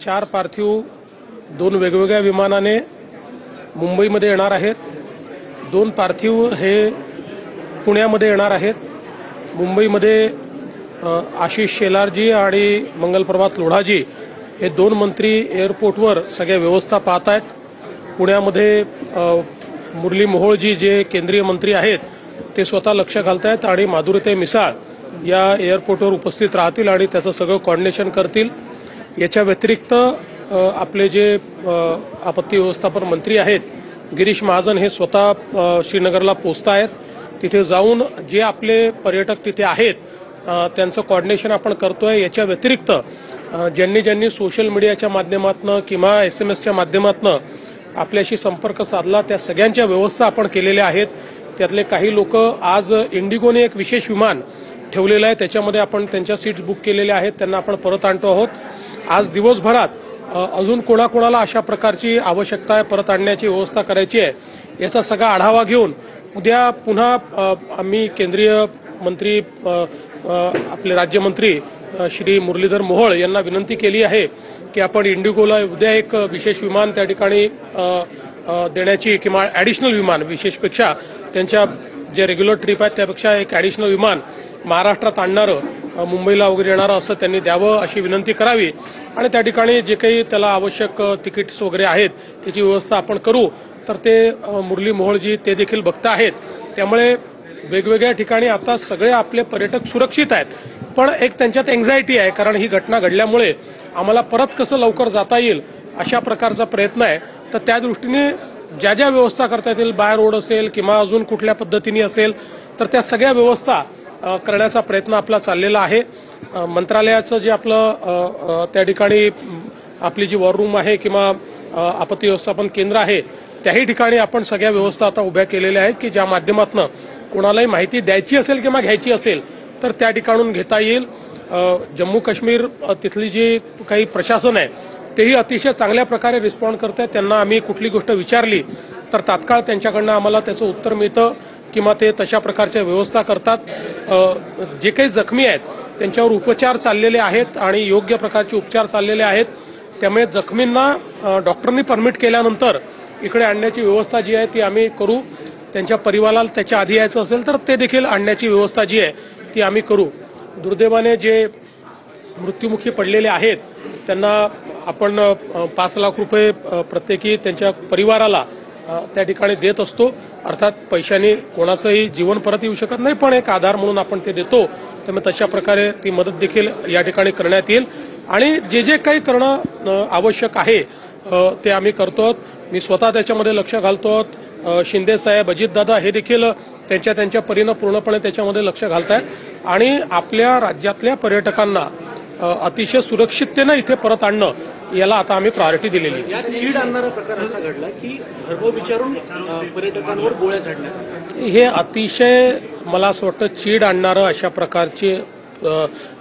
4 पार्थिव 2 वेगवेगळ्या विमानाने मुंबईमध्ये येणार आहेत। 2 पार्थिव हे पुण्यामध्ये येणार आहेत। मुंबईमध्ये आशिष शेलारजी आणि मंगलप्रभात लोढाजी हे 2 मंत्री एअरपोर्टवर सगळ्या व्यवस्था पाहत आहेत। पुण्यामध्ये मुरली मोहोळजी जे केंद्रीय मंत्री आहेत ते स्वतः लक्ष घालत आहेत आणि माधुरीताई मिसाळ या एअरपोर्टवर उपस्थित राहतील आणि त्याचं सगळं कोऑर्डिनेशन करतील। याच्या व्यतिरिक्त आपले जे आपत्ती व्यवस्थापन मंत्री आहेत गिरीश महाजन हे स्वतः श्रीनगरला पोहोचत आहेत। तिथे जाऊन जे आपले पर्यटक तिथे आहेत त्यांचं कोऑर्डिनेशन आपण करतोय। याच्या व्यतिरिक्त ज्यांनी सोशल मीडियाच्या माध्यमातून किंवा SMS च्या माध्यमातून आपल्याशी संपर्क साधला त्या सगळ्यांच्या व्यवस्था आपण केलेल्या आहेत। त्यातले काही लोक आज इंडिगोने एक विशेष विमान ठेवलेलं आहे त्याच्यामध्ये आपण त्यांच्या सीट्स बुक केलेल्या आहेत, त्यांना आपण परत आणतो आहोत। आज दिवसभरात अजून कोणाकोणाला अशा प्रकारची आवश्यकता आहे परत आणण्याची व्यवस्था करायची आहे याचा सगळा आढावा घेऊन उद्या पुन्हा आम्ही केंद्रीय मंत्री आपले राज्यमंत्री श्री मुरलीधर मोहोळ यांना विनंती केली आहे की आपण इंडिगोला उद्या एक विशेष विमान त्या ठिकाणी देण्याची किंवा ॲडिशनल विमान विशेषपेक्षा त्यांच्या जे रेग्युलर ट्रिप आहेत त्यापेक्षा एक ॲडिशनल विमान महाराष्ट्रात आणणारं मुंबईला वगैरे येणारं असं त्यांनी द्यावं अशी विनंती करावी आणि त्या ठिकाणी जे काही त्याला आवश्यक तिकीट्स वगैरे आहेत त्याची व्यवस्था आपण करू। तर ते मुरली मोहोळजी ते देखील बघत आहेत। त्यामुळे वेगवेगळ्या ठिकाणी आता सगळे आपले पर्यटक सुरक्षित आहेत, पण एक त्यांच्यात एन्झायटी आहे कारण ही घटना घडल्यामुळे आम्हाला परत कसं लवकर जाता येईल अशा प्रकारचा प्रयत्न आहे। तर त्या दृष्टीने ज्या ज्या व्यवस्था करता येतील बाय रोड असेल किंवा अजून कुठल्या पद्धतीने असेल तर त्या सगळ्या व्यवस्था करण्याचा प्रयत्न आपला चाललेला आहे। मंत्रालयाचं जे आपलं त्या ठिकाणी आपली जी वॉर रूम आहे किंवा आपत्ती व्यवस्थापन केंद्र आहे त्याही ठिकाणी आपण सगळ्या व्यवस्था आता उभ्या केलेल्या आहेत की ज्या माध्यमातून कोणालाही माहिती द्यायची असेल किंवा घ्यायची असेल तर त्या ठिकाणून घेता येईल। जम्मू काश्मीर तिथली जी काही प्रशासन आहे तेही अतिशय चांगल्या प्रकारे रिस्पॉन्ड करत आहेत। त्यांना आम्ही कुठली गोष्ट विचारली तर तात्काळ त्यांच्याकडनं आम्हाला त्याचं उत्तर मिळतं किंवा ते तशा प्रकारच्या व्यवस्था करतात। जे काही जखमी आहेत त्यांच्यावर उपचार चाललेले आहेत आणि योग्य प्रकारचे उपचार चाललेले आहेत। त्यामुळे जखमींना डॉक्टरांनी परमिट केल्यानंतर इकडे आणण्याची व्यवस्था जी आहे ती आम्ही करू। त्यांच्या परिवाराला त्याच्या आधी यायचं असेल तर ते देखील आणण्याची व्यवस्था जी आहे ती आम्ही करू। दुर्दैवाने जे मृत्युमुखी पडलेले आहेत त्यांना आपण 5 लाख रुपये प्रत्येकी त्यांच्या परिवाराला त्या ठिकाणी देत असतो। अर्थात पैशाने कोणाचंही जीवन परत येऊ शकत नाही, पण एक आधार म्हणून आपण ते देतो। त्यामुळे तशा प्रकारे ती मदत देखील या ठिकाणी करण्यात येईल आणि जे जे काही करणं आवश्यक आहे ते आम्ही करतो। मी स्वतः त्याच्यामध्ये लक्ष घालतो। शिंदे साहेब, अजितदादा हे देखील त्यांच्या परीनं पूर्णपणे त्याच्यामध्ये लक्ष घालतायत आणि आपल्या राज्यातल्या पर्यटकांना अतिशय सुरक्षिततेनं इथे परत आणणं याला आता आम्ही प्रायोरिटी दिलेली आहे। यात चीड आणणारा प्रकार असा घडला की धर्म विचारून पर्यटकांवर गोळ्या झाडल्या। हे अतिशय मला असं वाटतं चीड आणणारं अशा प्रकारची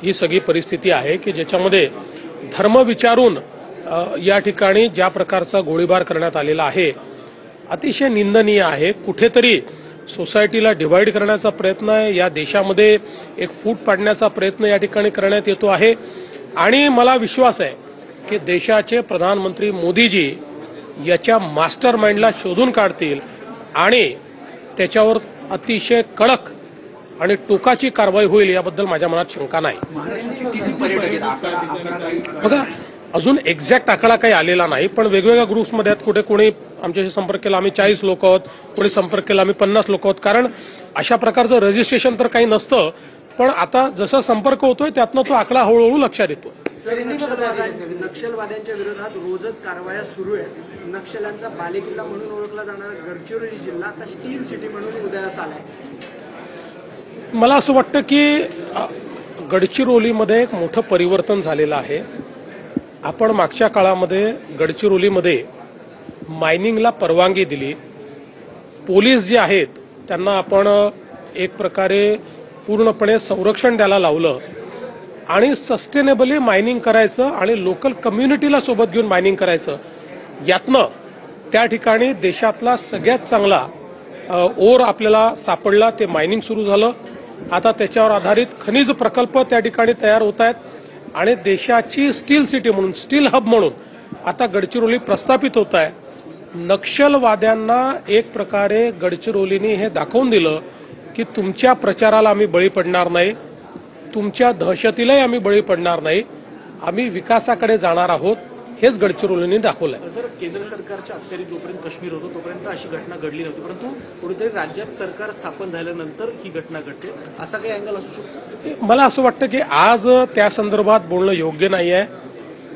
ही सगळी परिस्थिती आहे की ज्याच्यामध्ये धर्म विचारून या ठिकाणी ज्या प्रकारचा गोळीबार करण्यात आलेला आहे अतिशय निंदनीय आहे। कुठेतरी सोसायटीला डिवाइड करण्याचा प्रयत्न आहे, या देशामध्ये एक फूट पाडण्याचा प्रयत्न या ठिकाणी करण्यात येतो आहे आणि मला विश्वास आहे की देशाचे प्रधानमंत्री मोदीजी याच्या मास्टर माइंडला शोधून काढतील आणि त्याच्यावर अतिशय कडक आणि टोकाची कारवाई होईल याबद्दल माझ्या मनात शंका नाही। बघा अजून एक्झॅक्ट आकडा काही आलेला नाही, पण वेगवेगळ्या ग्रुप्समध्ये आहेत। कुठे कोणी आमच्याशी संपर्क केला आम्ही 40 लोक आहोत, कोणी संपर्क केला आम्ही 50 लोक आहोत, कारण अशा प्रकारचं रजिस्ट्रेशन तर काही नसतं, पण आता जसा संपर्क होतोय त्यातनं तो आकडा हळूहळू लक्षात येतो। नक्षलवाद्यांच्या विरोधात रोजच कारवाया सुरू आहे। नक्षल्यांचा बालेकिल्ला म्हणून ओळखला जाणारा गडचिरोली जिल्हा आता स्टील सिटी म्हणून उदयास आलाय। मला असं वाटतं की गडचिरोलीमध्ये एक मोठं परिवर्तन झालेलं आहे। आपण मागच्या काळामध्ये गडचिरोलीमध्ये मायनिंगला परवानगी दिली, पोलीस जे आहेत त्यांना आपण एक प्रकारे पूर्णपणे संरक्षण द्यायला लावलं आणि सस्टेनेबली मायनिंग करायचं आणि लोकल कम्युनिटीला सोबत घेऊन मायनिंग करायचं। यातनं त्या ठिकाणी देशातला सगळ्यात चांगला ओर आपल्याला सापडला, ते मायनिंग सुरू झालं। आता त्याच्यावर आधारित खनिज प्रकल्प त्या ठिकाणी तयार होत आहेत आणि देशाची स्टील सिटी म्हणून, स्टील हब म्हणून आता गडचिरोली प्रस्थापित होत आहे. नक्षलवाद्यांना एक प्रकारे गडचिरोलीने हे दाखवून दिलं की तुमच्या प्रचाराला आम्ही बळी पडणार नाही, तुमच्या दहशतीलाही आम्ही बळी पडणार नाही, आम्ही विकासाकडे जाणार आहोत, हेच गडचिरोलीने दाखवलंय. सर, केंद्र सरकारच्या अखत्यारीत जोपर्यंत काश्मीर होतो तोपर्यंत अशी घटना घडली नव्हती, परंतु कुठेतरी राज्यात सरकार स्थापन झाल्यानंतर ही घटना घडते, असा काही अँगल असू शकतो? मला असं वाटतं की आज त्या संदर्भात बोलणं योग्य नाही आहे.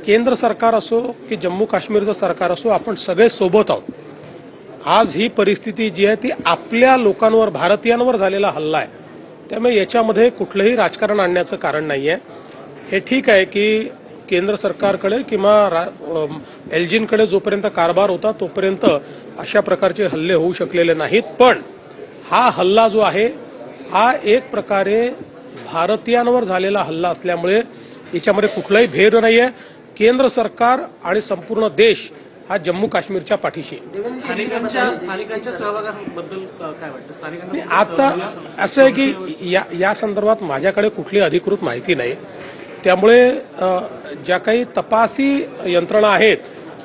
केंद्र सरकार असो की जम्मू काश्मीरचं सरकार असो, आपण सगळे सोबत आहोत. आज ही परिस्थिती जी आहे ती आपल्या लोकांवर, भारतीयांवर झालेला हल्ला आहे. त्यामुळे याच्यामध्ये कुठलंही राजकारण आणण्याचं कारण नाही आहे. हे ठीक आहे की केंद्र सरकारकडे किंवा एलजींकडे जोपर्यंत कारभार होता तोपर्यंत अशा प्रकारचे हल्ले होऊ शकलेले नाहीत. पण हा हल्ला जो आहे हा एक प्रकारे भारतीयांवर झालेला हल्ला असल्यामुळे याच्यामध्ये कुठलाही भेद नाही आहे. केंद्र सरकार आणि संपूर्ण देश हा जम्मू काश्मीरच्या पाठीशी आहे. स्थानिकांच्या सहभागाबद्दल काय वाटतं? स्थानिकांना आता असं आहे की या संदर्भात माझ्याकडे कुठली अधिकृत माहिती नाही. त्यामुळे ज्या काही तपासी यंत्रणा आहेत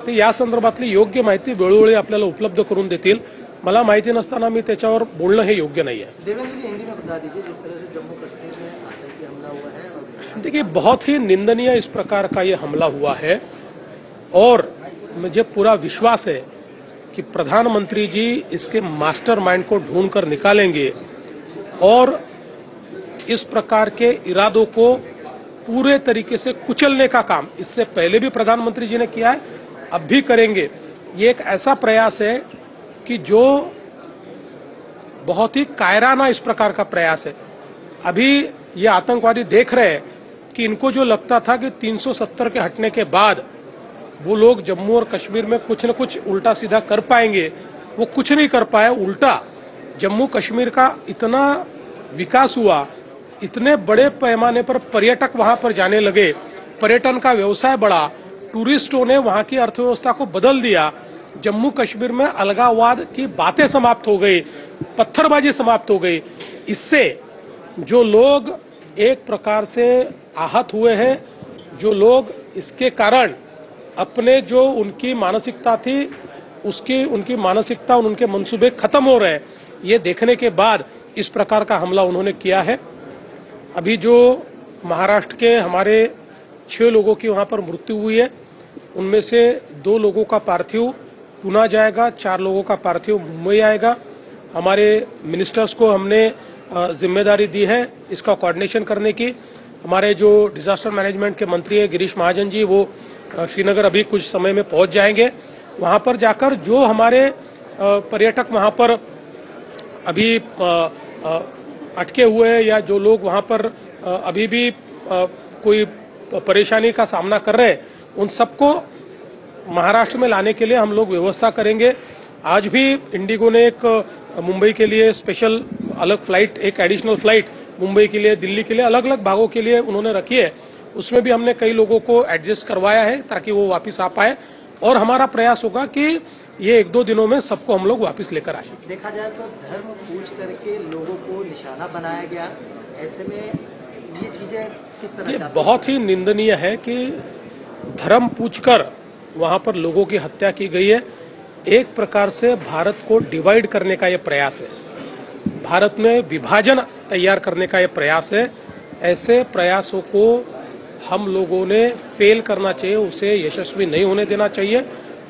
ते या संदर्भातली योग्य माहिती वेळोवेळी आपल्याला उपलब्ध करून देतील. मला माहिती नसताना मी त्याच्यावर बोलणं हे योग्य नाही है. देवेंद्र जी, हिंदी में बता दीजिए, जिस तरह से जम्मू कश्मीर में आतंकी हमला हुआ है। देखिए, बहुत ही निंदनीय इस प्रकार का ये हमला हुआ है और मुझे पूरा विश्वास है कि प्रधानमंत्री जी इसके मास्टरमाइंड को ढूंढकर निकालेंगे और इस प्रकार के इरादों को पूरे तरीके से कुचलने का काम इससे पहले भी प्रधानमंत्री जी ने किया है, अब भी करेंगे. ये एक ऐसा प्रयास है कि जो बहुत ही कायराना इस प्रकार का प्रयास है. अभी ये आतंकवादी देख रहे हैं कि इनको जो लगता था कि 370 के हटने के बाद वो लोग जम्मू और कश्मीर में कुछ न कुछ उल्टा सीधा कर पाएंगे, वो कुछ नहीं कर पाए. उल्टा जम्मू कश्मीर का इतना विकास हुआ, इतने बड़े पैमाने पर पर्यटक वहां पर जाने लगे, पर्यटन का व्यवसाय बढ़ा, टूरिस्टों ने वहां की अर्थव्यवस्था को बदल दिया. जम्मू कश्मीर में अलगाववाद की बातें समाप्त हो गई, पत्थरबाजी समाप्त हो गई. इससे जो लोग एक प्रकार से आहत हुए हैं, जो लोग इसके कारण अपने जो उनकी मानसिकता थी उनकी मानसिकता और उनके मंसूबे खत्म हो रहे हैं, ये देखने के बाद इस प्रकार का हमला उन्होंने किया है. अभी जो महाराष्ट्र के हमारे 6 लोगों की वहां पर मृत्यु हुई है, उनमें से 2 लोगों का पार्थिव पुणे जाएगा, 4 लोगों का पार्थिव मुंबई आएगा. हमारे मिनिस्टर्स को हमने जिम्मेदारी दी है इसका कोऑर्डिनेशन करने की. हमारे जो डिजास्टर मैनेजमेंट के मंत्री है गिरीश महाजन जी, वो श्रीनगर अभी कुछ समय में पहुंच जाएंगे. वहां पर जाकर जो हमारे पर्यटक वहां पर अभी अटके हुए हैं या जो लोग वहां पर अभी भी कोई परेशानी का सामना कर रहे हैं, उन सबको महाराष्ट्र में लाने के लिए हम लोग व्यवस्था करेंगे. आज भी इंडिगो ने एक मुंबई के लिए स्पेशल अलग फ्लाइट, एक एडिशनल फ्लाइट मुंबई के लिए, दिल्ली के लिए, अलग अलग भागों के लिए उन्होंने रखी है. उसमें भी हमने कई लोगों को एडजस्ट करवाया है ताकि वो वापस आ पाए और हमारा प्रयास होगा कि ये 1-2 दिनों में सबको हम लोग वापस लेकर आए. देखा जाए तो धर्म पूछ करके लोगों को निशाना बनाया गया, ऐसे में ये चीजें किस तरह ये से बहुत ही निंदनीय है कि धर्म पूछकर वहां पर लोगों की हत्या की गई है. एक प्रकार से भारत को डिवाइड करने का ये प्रयास है, भारत में विभाजन तैयार करने का ये प्रयास है. ऐसे प्रयासों को हम लोगों ने फेल करना चाहिए, उसे यशस्वी नहीं होने देना चाहिए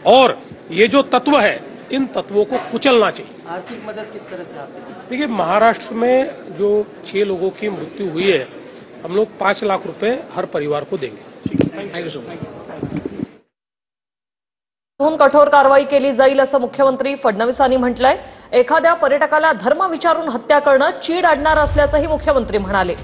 और ये जो तत्व है इन तत्वों को कुचलना चाहिए. आर्थिक मदद किस तरह से आप देखिए, महाराष्ट्र में जो 6 लोगों की मृत्यु हुई है, हम लोग 5 लाख रुपए हर परिवार को देंगे. Thank you so much. कठोर कारवाई केली जाईल असं मुख्यमंत्री फडणवीसांनी म्हटलंय. एखाद्या पर्यटकाला धर्म विचारून हत्या करणं चीड आणणार असल्याचंही मुख्यमंत्री म्हणाले.